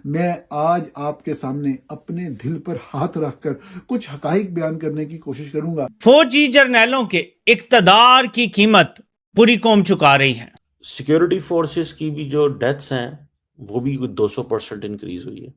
मैं आज आपके सामने अपने दिल पर हाथ रखकर कुछ हकाइक बयान करने की कोशिश करूंगा। फौजी जर्नैलों के इक्तदार की कीमत पूरी कौम चुका रही है। सिक्योरिटी फोर्सेस की भी जो डेथ्स हैं वो भी 200% इंक्रीज हुई है।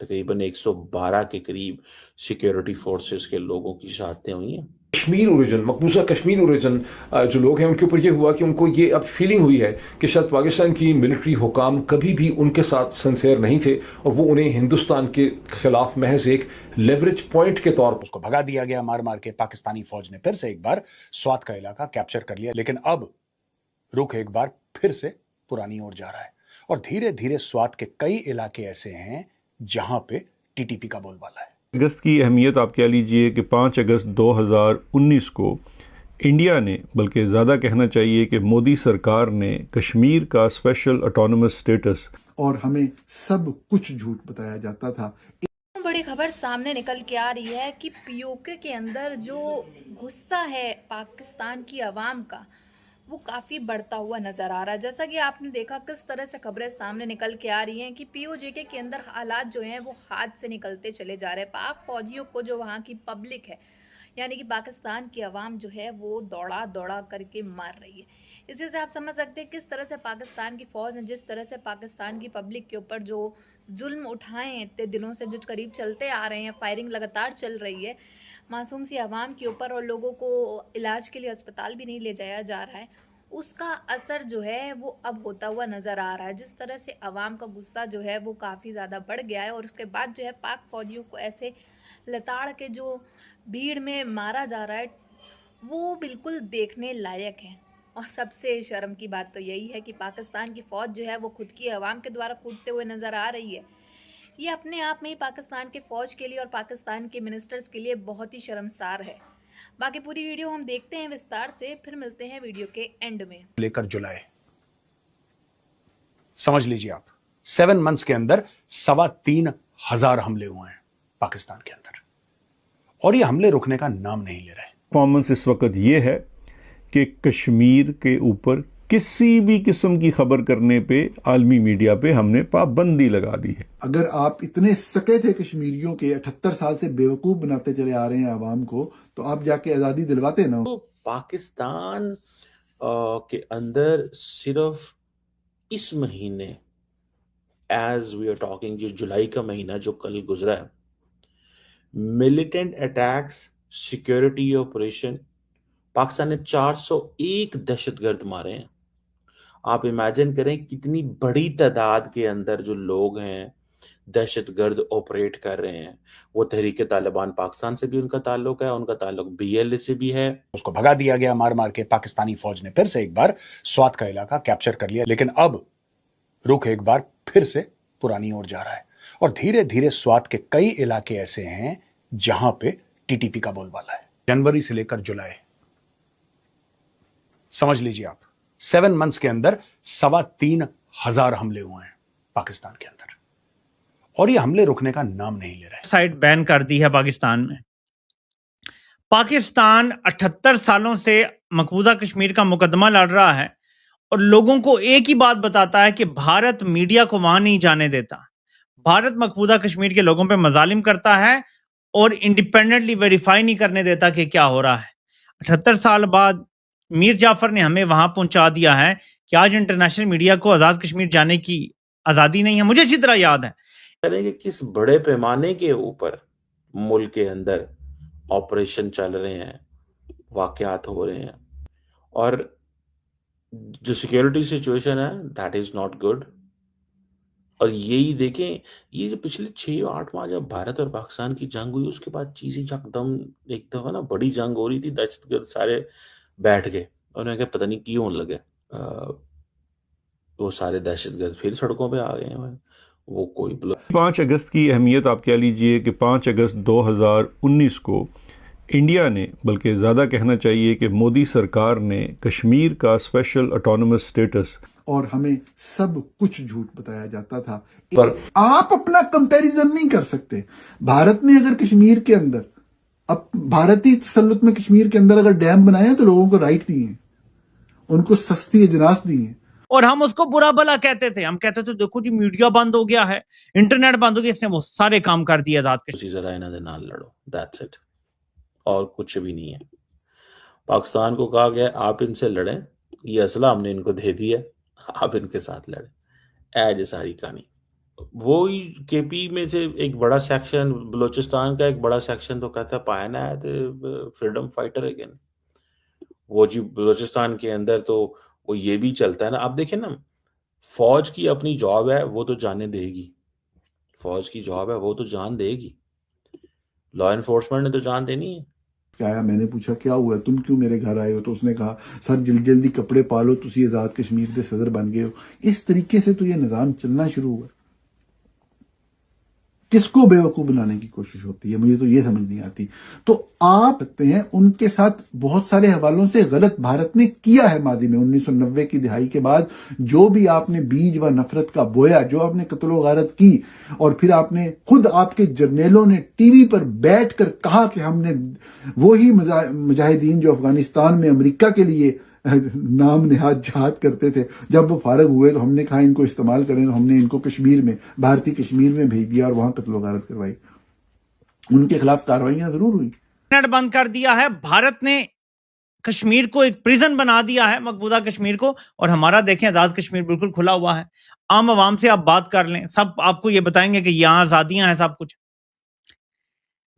तकरीबन 112 के करीब सिक्योरिटी फोर्सेस के लोगों की शहादतें हुई हैं। कश्मीर ओरिजिन, मकबूजा कश्मीर ओरिजिन जो लोग हैं उनके ऊपर ये हुआ कि उनको ये अब फीलिंग हुई है कि शायद पाकिस्तान की मिलिट्री हुकाम कभी भी उनके साथ सिंसियर नहीं थे और वो उन्हें हिंदुस्तान के खिलाफ महज एक लेवरेज पॉइंट के तौर पर उसको भगा दिया गया। मार मार के पाकिस्तानी फौज ने फिर से एक बार स्वात का इलाका कैप्चर कर लिया, लेकिन अब रुख एक बार फिर से पुरानी ओर जा रहा है और धीरे धीरे स्वात के कई इलाके ऐसे हैं जहां पे टीटीपी का बोलबाला है। अगस्त की अहमियत आप कह लीजिए कि 5 अगस्त 2019 को इंडिया ने, बल्कि ज़्यादा कहना चाहिए कि मोदी सरकार ने कश्मीर का स्पेशल ऑटोनमस स्टेटस, और हमें सब कुछ झूठ बताया जाता था। बड़ी खबर सामने निकल के आ रही है कि पीओके के अंदर जो गुस्सा है पाकिस्तान की आवाम का वो काफ़ी बढ़ता हुआ नज़र आ रहा है। जैसा कि आपने देखा किस तरह से खबरें सामने निकल के आ रही हैं कि पीओजे के अंदर हालात जो हैं वो हाथ से निकलते चले जा रहे हैं। पाक फौजियों को जो वहाँ की पब्लिक है यानी कि पाकिस्तान की आवाम जो है वो दौड़ा दौड़ा करके मार रही है। इसी से आप समझ सकते हैं किस तरह से पाकिस्तान की फ़ौज ने जिस तरह से पाकिस्तान की पब्लिक के ऊपर जो जुल्म उठाए हैं इतने दिनों से, जो करीब चलते आ रहे हैं, फायरिंग लगातार चल रही है मासूम सी आवाम के ऊपर और लोगों को इलाज के लिए अस्पताल भी नहीं ले जाया जा रहा है, उसका असर जो है वो अब होता हुआ नज़र आ रहा है। जिस तरह से आवाम का गुस्सा जो है वो काफ़ी ज़्यादा बढ़ गया है और उसके बाद जो है पाक फौजियों को ऐसे लताड़ के जो भीड़ में मारा जा रहा है वो बिल्कुल देखने लायक है। और सबसे शर्म की बात तो यही है कि पाकिस्तान की फ़ौज जो है वो खुद की आवाम के द्वारा कूदते हुए नज़र आ रही है। ये अपने आप में ही पाकिस्तान के फ़ौज के लिए और पाकिस्तान के मिनिस्टर्स के लिए बहुत ही शर्मसार है। बाकी पूरी वीडियो हम देखते हैं विस्तार से, फिर मिलते हैं वीडियो के एंड में। लेकर जुलाई, समझ लीजिए आप 7 मंथ्स के अंदर 3,2500 हमले हुए हैं पाकिस्तान के अंदर और ये हमले रुकने का नाम नहीं ले रहे। परफॉर्मेंस इस वक्त ये है कि कश्मीर के ऊपर किसी भी किस्म की खबर करने पे आलमी मीडिया पे हमने पाबंदी लगा दी है। अगर आप इतने सके थे कश्मीरियों के, 78 साल से बेवकूफ बनाते चले आ रहे हैं आवाम को, तो आप जाके आज़ादी दिलवाते ना। तो पाकिस्तान के अंदर सिर्फ इस महीने एज वी आर टॉकिंग, जो जुलाई का महीना जो कल गुजरा है, militant attacks, security operation, Pakistan ने 401 दहशतगर्द मारे हैं। आप इमेजिन करें कितनी बड़ी तादाद के अंदर जो लोग हैं दहशतगर्द ऑपरेट कर रहे हैं। वो तहरीक तालिबान पाकिस्तान से भी उनका ताल्लुक है, उनका ताल्लुक BLA से भी है। उसको भगा दिया गया। मार मार के पाकिस्तानी फौज ने फिर से एक बार स्वात का इलाका कैप्चर कर लिया, लेकिन अब रुख एक बार फिर से पुरानी ओर जा रहा है और धीरे धीरे स्वात के कई इलाके ऐसे हैं जहां पे टीटीपी का बोलबाला है। जनवरी से लेकर जुलाई, समझ लीजिए आप 7 मंथ्स के अंदर 3,2500 हमले हुए हैं पाकिस्तान के अंदर और ये हमले रुकने का नाम नहीं ले रहे। साइट बैन कर दी है पाकिस्तान में। पाकिस्तान 78 सालों से मकबूजा कश्मीर का मुकदमा लड़ रहा है और लोगों को एक ही बात बताता है कि भारत मीडिया को वहां नहीं जाने देता। भारत मकबूजा कश्मीर के लोगों पे मजालिम करता है और इंडिपेंडेंटली वेरीफाई नहीं करने देता कि क्या हो रहा है। 78 साल बाद मीर जाफर ने हमें वहां पहुंचा दिया है कि आज इंटरनेशनल मीडिया को आज़ाद कश्मीर जाने की आज़ादी नहीं है। मुझे अच्छी तरह याद है कि किस बड़े पैमाने के ऊपर मुल्क के अंदर ऑपरेशन चल रहे हैं, वाकयात हो रहे हैं और जो सिक्योरिटी सिचुएशन है दैट इज नॉट गुड। और यही देखें, ये जो पिछले 6-8 माह जब भारत और पाकिस्तान की जंग हुई उसके बाद चीजें एकदम एक दफा ना बड़ी जंग हो रही थी, दहशतगर्द सारे बैठ गए और उन्हें पता नहीं क्यों होने लगे। वो सारे दहशतगर्द फिर सड़कों पे आ गए हैं। वो कोई 5 अगस्त की अहमियत आप कह लीजिए कि 5 अगस्त 2019 को इंडिया ने, बल्कि ज़्यादा कहना चाहिए कि मोदी सरकार ने कश्मीर का स्पेशल ऑटोनमस स्टेटस, और हमें सब कुछ झूठ बताया जाता था। पर आप अपना कंपैरिजन नहीं कर सकते। भारत ने अगर कश्मीर के अंदर, अब भारतीय तसल्लुत में कश्मीर के अंदर अगर डैम बनाए हैं तो लोगों को राइट दिए हैं, उनको सस्ती इजनास दी हैं। और हम उसको बुरा भला कहते थे। हम कहते थे देखो जी मीडिया बंद हो गया है, इंटरनेट बंद हो गया, इसने वो सारे काम कर दिए आजाद कश्मीर। ਤੁਸੀਂ ਜ਼ਰਾ ਇਹਨਾਂ ਦੇ ਨਾਲ लड़ो, दैट्स इट, और कुछ भी नहीं है। पाकिस्तान को कहा गया आप इनसे लड़ें, ये असला हमने इनको दे दिया, आप इनके साथ लड़ें, ऐज सारी कहानी। वो ही केपी में से एक बड़ा सेक्शन, बलूचिस्तान का एक बड़ा सेक्शन तो कहता है पायना है तो फ्रीडम फाइटर अगेन। वो जी बलूचिस्तान के अंदर तो वो ये भी चलता है ना। आप देखिए ना, फौज की अपनी जॉब है, वो तो जाने देगी, फौज की जॉब है वो तो जान देगी, लॉ एनफोर्समेंट ने तो जान देनी है। आया, मैंने पूछा क्या हुआ, तुम क्यों मेरे घर आए हो, तो उसने कहा सर जल्दी जल्दी कपड़े पालो, तुसी आजाद कश्मीर के सदर बन गए हो। इस तरीके से तो ये निजाम चलना शुरू हुआ। किसको बेवकूफ बनाने की कोशिश होती है, मुझे तो ये समझ नहीं आती। तो आप सकते हैं उनके साथ बहुत सारे हवालों से गलत भारत ने किया है माजी में। 1990 की दिहाई के बाद जो भी आपने बीज व नफरत का बोया, जो आपने कत्लो गारत की, और फिर आपने खुद आपके जर्नेलों ने टीवी पर बैठकर कहा कि हमने वही मुजाहिदीन जो अफगानिस्तान में अमेरिका के लिए नाम निहाद जहाद करते थे, जब वो फारग हुए तो हमने कहा इनको इस्तेमाल करें, तो हमने इनको कश्मीर में, भारतीय कश्मीर में भेज दिया और वहां कत्लो गारत करवाई। उनके खिलाफ कार्रवाइयां जरूर हुई। इंटरनेट बंद कर दिया है, भारत ने कश्मीर को एक प्रिजन बना दिया है, मकबूजा कश्मीर को। और हमारा देखें आजाद कश्मीर बिल्कुल खुला हुआ है, आम आवाम से आप बात कर लें, सब आपको ये बताएंगे कि यहां आजादियां हैं, सब कुछ।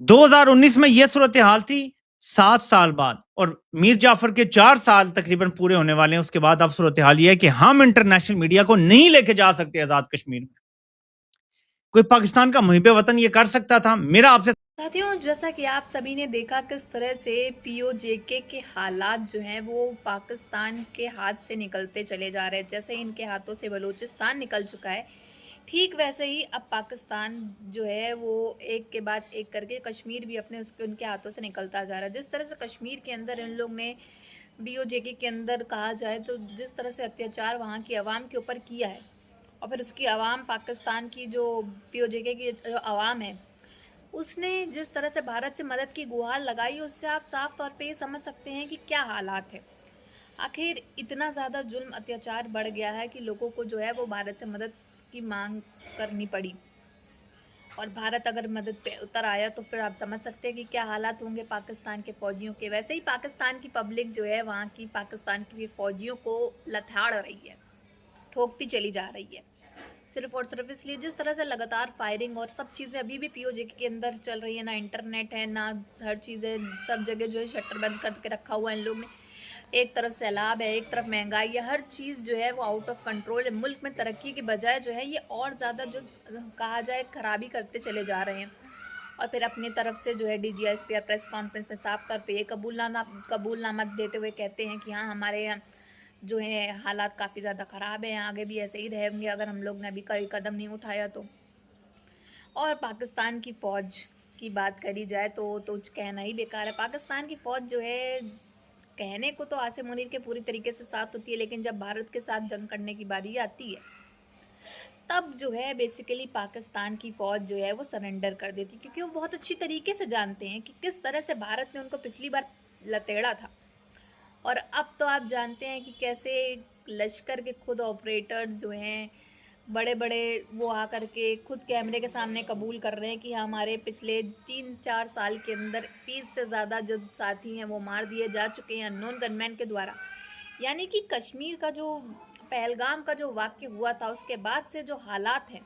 2019 में यह सूरत हाल थी, 7 साल बाद, और मीर जाफर के 4 साल तकरीबन पूरे होने वाले हैं, उसके बाद अब सूरत हाल यह है कि हम इंटरनेशनल मीडिया को नहीं लेके जा सकते आजाद कश्मीर में। कोई पाकिस्तान का मुहिब वतन ये कर सकता था? मेरा आपसे साथियों, जैसा कि आप सभी ने देखा किस तरह से पीओजेके के हालात जो हैं वो पाकिस्तान के हाथ से निकलते चले जा रहे हैं। जैसे इनके हाथों से बलूचिस्तान निकल चुका है, ठीक वैसे ही अब पाकिस्तान जो है वो एक के बाद एक करके कश्मीर भी अपने उनके हाथों से निकलता जा रहा है। जिस तरह से कश्मीर के अंदर इन लोग ने पीओजेके के अंदर कहा जाए तो जिस तरह से अत्याचार वहाँ की आवाम के ऊपर किया है, और फिर उसकी आवाम, पाकिस्तान की जो पीओजेके की जो आवाम है, उसने जिस तरह से भारत से मदद की गुहार लगाई, उससे आप साफ तौर पे ये समझ सकते हैं कि क्या हालात है। आखिर इतना ज़्यादा जुल्म अत्याचार बढ़ गया है कि लोगों को जो है वो भारत से मदद की मांग करनी पड़ी, और भारत अगर मदद पे उतर आया तो फिर आप समझ सकते हैं कि क्या हालात होंगे पाकिस्तान के फ़ौजियों के। वैसे ही पाकिस्तान की पब्लिक जो है वहाँ की पाकिस्तान की फ़ौजियों को लथाड़ रही है, ठोकती चली जा रही है, सिर्फ और सिर्फ इसलिए जिस तरह से लगातार फायरिंग और सब चीज़ें अभी भी पीओजेके के अंदर चल रही है। ना इंटरनेट है, ना हर चीज़ें, सब जगह जो है शटर बंद करके रखा हुआ है इन लोग ने। एक तरफ सैलाब है, एक तरफ महंगाई है, हर चीज़ जो है वो आउट ऑफ कंट्रोल है। मुल्क में तरक्की के बजाय जो है ये और ज़्यादा जो कहा जाए खराबी करते चले जा रहे हैं। और फिर अपनी तरफ से जो है DGSP प्रेस कॉन्फ्रेंस में साफ तौर पे ये कबूलनामा देते हुए कहते हैं कि हाँ हमारे यहाँ जो है हालात काफ़ी ज़्यादा ख़राब हैं, आगे भी ऐसे ही रहेंगे अगर हम लोग ने अभी कोई कदम नहीं उठाया तो। और पाकिस्तान की फ़ौज की बात करी जाए तो कहना ही बेकार है। पाकिस्तान की फ़ौज जो है, कहने को तो आसिम मुनीर के पूरी तरीके से साथ होती है, लेकिन जब भारत के साथ जंग करने की बारी आती है तब जो है बेसिकली पाकिस्तान की फ़ौज जो है वो सरेंडर कर देती, क्योंकि वो बहुत अच्छी तरीके से जानते हैं कि किस तरह से भारत ने उनको पिछली बार लतेड़ा था। और अब तो आप जानते हैं कि कैसे लश्कर के खुद ऑपरेटर जो हैं बड़े बड़े, वो आकर के खुद कैमरे के सामने कबूल कर रहे हैं कि हमारे पिछले 3-4 साल के अंदर 30 से ज़्यादा जो साथी हैं वो मार दिए जा चुके हैं अननोन गनमैन के द्वारा। यानी कि कश्मीर का जो पहलगाम का जो वाक़या हुआ था उसके बाद से जो हालात हैं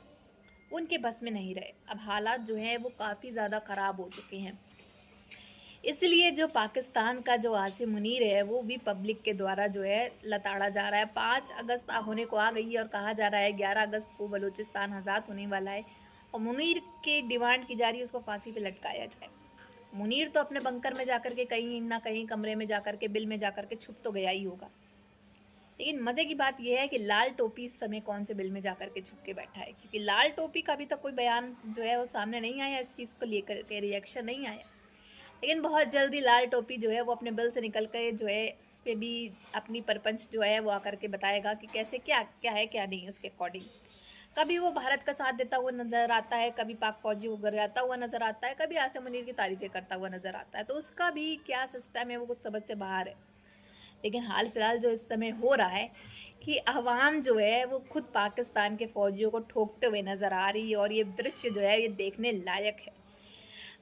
उनके बस में नहीं रहे। अब हालात जो हैं वो काफ़ी ज़्यादा ख़राब हो चुके हैं। इसलिए जो पाकिस्तान का जो आसिम मुनीर है वो भी पब्लिक के द्वारा जो है लताड़ा जा रहा है। 5 अगस्त होने को आ गई है और कहा जा रहा है 11 अगस्त को बलूचिस्तान आज़ाद होने वाला है, और मुनीर की डिमांड की जा रही है उसको फांसी पे लटकाया जाए। मुनीर तो अपने बंकर में जाकर के कहीं ना कहीं कमरे में जाकर के बिल में जाकर के छुप तो गया ही होगा, लेकिन मज़े की बात यह है कि लाल टोपी इस समय कौन से बिल में जाकर के छुप के बैठा है, क्योंकि लाल टोपी का अभी तक कोई बयान जो है वो सामने नहीं आया, इस चीज़ को लेकर के रिएक्शन नहीं आया। लेकिन बहुत जल्दी लाल टोपी जो है वो अपने बिल से निकल कर जो है इस पर भी अपनी परपंच जो है वो आकर के बताएगा कि कैसे क्या है क्या नहीं उसके अकॉर्डिंग। कभी वो भारत का साथ देता हुआ नज़र आता है, कभी पाक फौजी को गिराता हुआ नज़र आता है, कभी आसिम मुनीर की तारीफ़ें करता हुआ नज़र आता है, तो उसका भी क्या सिस्टम है वो कुछ समझ से बाहर है। लेकिन हाल फिलहाल जो इस समय हो रहा है कि अवाम जो है वो खुद पाकिस्तान के फौजियों को ठोकते हुए नजर आ रही है और ये दृश्य जो है ये देखने लायक है।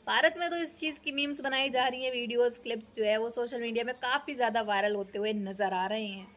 भारत में तो इस चीज़ की मीम्स बनाई जा रही हैं, वीडियोस क्लिप्स जो है वो सोशल मीडिया में काफ़ी ज़्यादा वायरल होते हुए नजर आ रहे हैं।